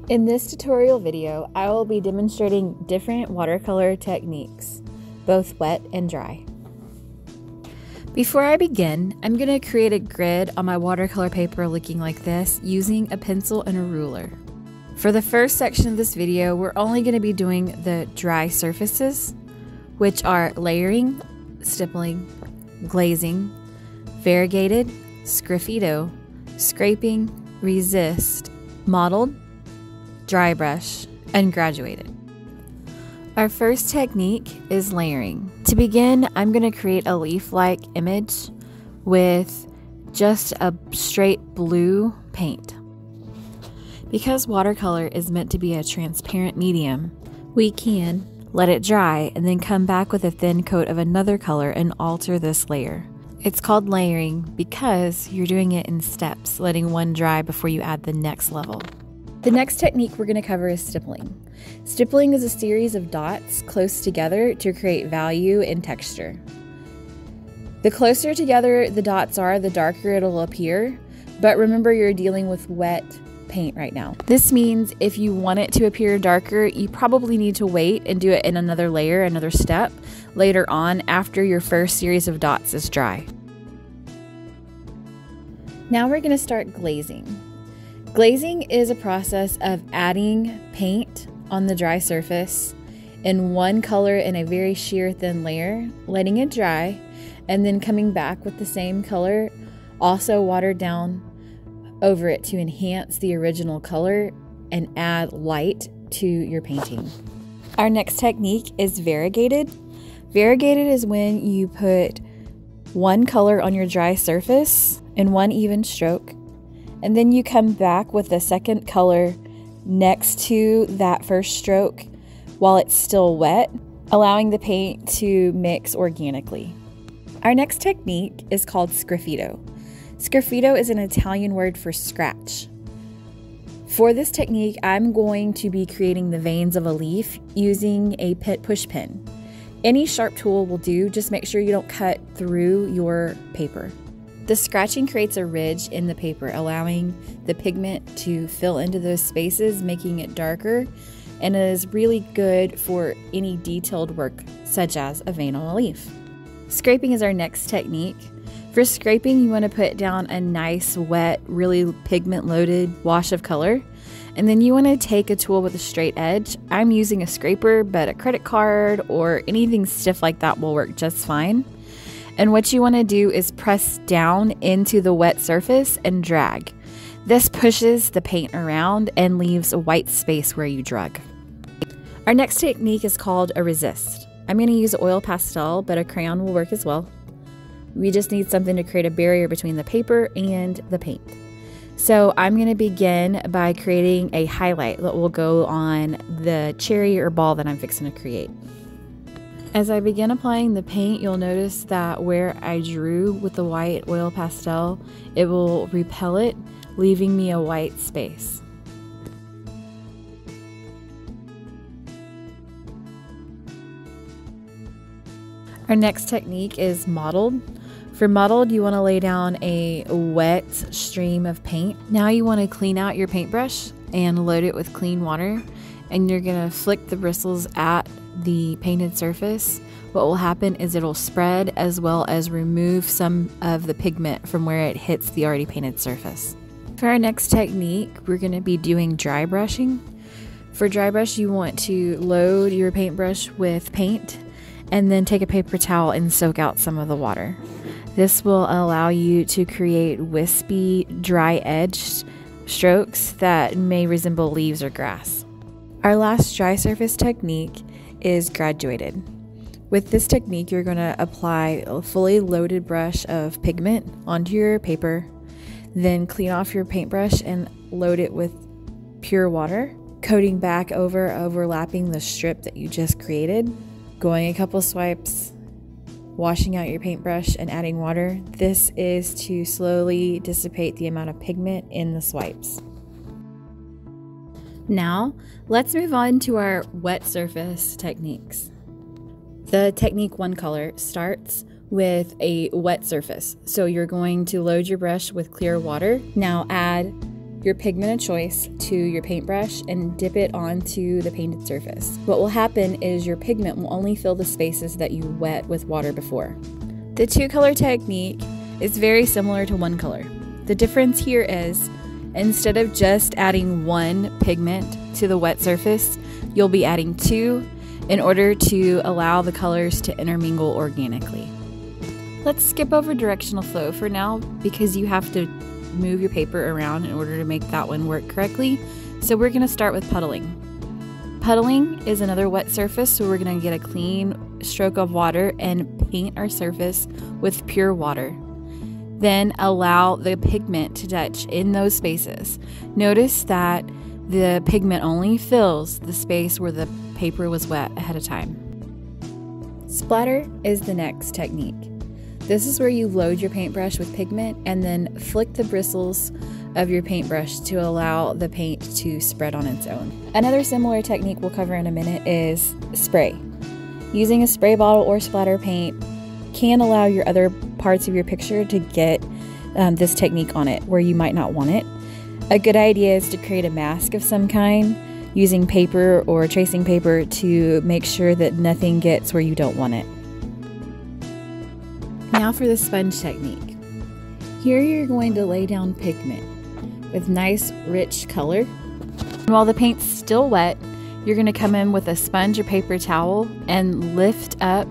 In this tutorial video, I will be demonstrating different watercolor techniques, both wet and dry. Before I begin, I'm going to create a grid on my watercolor paper looking like this using a pencil and a ruler. For the first section of this video, we're only going to be doing the dry surfaces, which are layering, stippling, glazing, variegated, sgraffito, scraping, resist, modeled, dry brush, and graduated. Our first technique is layering. To begin, I'm going to create a leaf-like image with just a straight blue paint. Because watercolor is meant to be a transparent medium, we can let it dry and then come back with a thin coat of another color and alter this layer. It's called layering because you're doing it in steps, letting one dry before you add the next level. The next technique we're going to cover is stippling. Stippling is a series of dots close together to create value and texture. The closer together the dots are, the darker it'll appear, but remember you're dealing with wet paint right now. This means if you want it to appear darker, you probably need to wait and do it in another layer, another step, later on after your first series of dots is dry. Now we're going to start glazing. Glazing is a process of adding paint on the dry surface in one color in a very sheer thin layer, letting it dry, and then coming back with the same color, also watered down over it to enhance the original color and add light to your painting. Our next technique is variegated. Variegated is when you put one color on your dry surface in one even stroke, and then you come back with the second color next to that first stroke while it's still wet, allowing the paint to mix organically. Our next technique is called sgraffito. Sgraffito is an Italian word for scratch. For this technique, I'm going to be creating the veins of a leaf using a push pin. Any sharp tool will do, just make sure you don't cut through your paper. The scratching creates a ridge in the paper, allowing the pigment to fill into those spaces, making it darker, and it is really good for any detailed work, such as a vein on a leaf. Scraping is our next technique. For scraping, you want to put down a nice, wet, really pigment-loaded wash of color, and then you want to take a tool with a straight edge. I'm using a scraper, but a credit card or anything stiff like that will work just fine. And what you want to do is press down into the wet surface and drag. This pushes the paint around and leaves a white space where you drug. Our next technique is called a resist. I'm going to use oil pastel, but a crayon will work as well. We just need something to create a barrier between the paper and the paint. So I'm going to begin by creating a highlight that will go on the cherry or ball that I'm fixing to create. As I begin applying the paint, you'll notice that where I drew with the white oil pastel, it will repel it, leaving me a white space. Our next technique is modeled. For modeled, you want to lay down a wet stream of paint. Now you want to clean out your paintbrush and load it with clean water, and you're going to flick the bristles at the painted surface. What will happen is it'll spread as well as remove some of the pigment from where it hits the already painted surface. For our next technique, we're going to be doing dry brushing. For dry brush, you want to load your paintbrush with paint and then take a paper towel and soak out some of the water. This will allow you to create wispy, dry-edged strokes that may resemble leaves or grass. Our last dry surface technique is graduated. With this technique, you're going to apply a fully loaded brush of pigment onto your paper, then clean off your paintbrush and load it with pure water, coating back over, overlapping the strip that you just created, going a couple swipes, washing out your paintbrush and adding water. This is to slowly dissipate the amount of pigment in the swipes. Now, let's move on to our wet surface techniques. The technique one color starts with a wet surface. So you're going to load your brush with clear water. Now add your pigment of choice to your paintbrush and dip it onto the painted surface. What will happen is your pigment will only fill the spaces that you wet with water before. The two-color technique is very similar to one color. The difference here is instead of just adding one pigment to the wet surface, you'll be adding two in order to allow the colors to intermingle organically. Let's skip over directional flow for now because you have to move your paper around in order to make that one work correctly. So we're going to start with puddling. Puddling is another wet surface, so we're going to get a clean stroke of water and paint our surface with pure water. Then allow the pigment to touch in those spaces. Notice that the pigment only fills the space where the paper was wet ahead of time. Splatter is the next technique. This is where you load your paintbrush with pigment and then flick the bristles of your paintbrush to allow the paint to spread on its own. Another similar technique we'll cover in a minute is spray. Using a spray bottle or splatter paint can allow your other parts of your picture to get this technique on it where you might not want it. A good idea is to create a mask of some kind using paper or tracing paper to make sure that nothing gets where you don't want it. Now for the sponge technique. Here you're going to lay down pigment with nice rich color. And while the paint's still wet, you're going to come in with a sponge or paper towel and lift up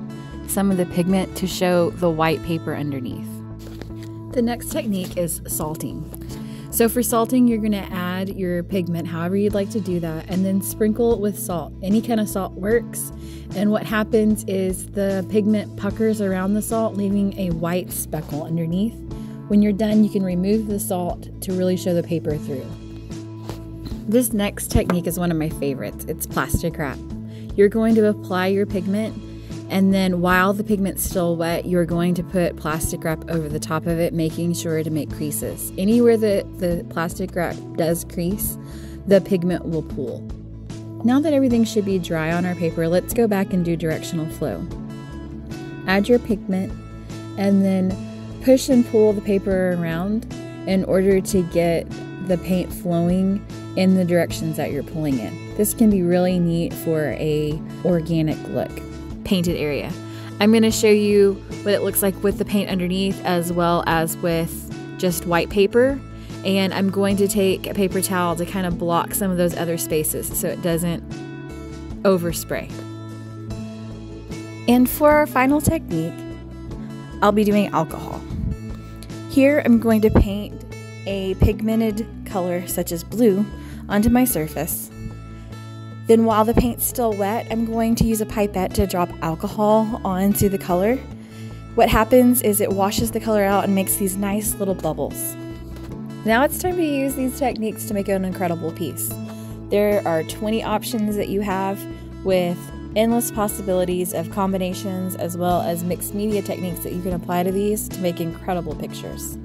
some of the pigment to show the white paper underneath. The next technique is salting. So for salting, you're going to add your pigment however you'd like to do that and then sprinkle it with salt. Any kind of salt works. And what happens is the pigment puckers around the salt, leaving a white speckle underneath. When you're done, you can remove the salt to really show the paper through. This next technique is one of my favorites. It's plastic wrap. You're going to apply your pigment, and then while the pigment's still wet, you're going to put plastic wrap over the top of it, making sure to make creases. Anywhere that the plastic wrap does crease, the pigment will pool. Now that everything should be dry on our paper, let's go back and do directional flow. Add your pigment and then push and pull the paper around in order to get the paint flowing in the directions that you're pulling in. This can be really neat for a organic look. Painted area. I'm going to show you what it looks like with the paint underneath as well as with just white paper. And I'm going to take a paper towel to kind of block some of those other spaces so it doesn't overspray. And for our final technique, I'll be doing alcohol. Here I'm going to paint a pigmented color such as blue onto my surface. Then while the paint's still wet, I'm going to use a pipette to drop alcohol onto the color. What happens is it washes the color out and makes these nice little bubbles. Now it's time to use these techniques to make an incredible piece. There are 20 options that you have with endless possibilities of combinations as well as mixed media techniques that you can apply to these to make incredible pictures.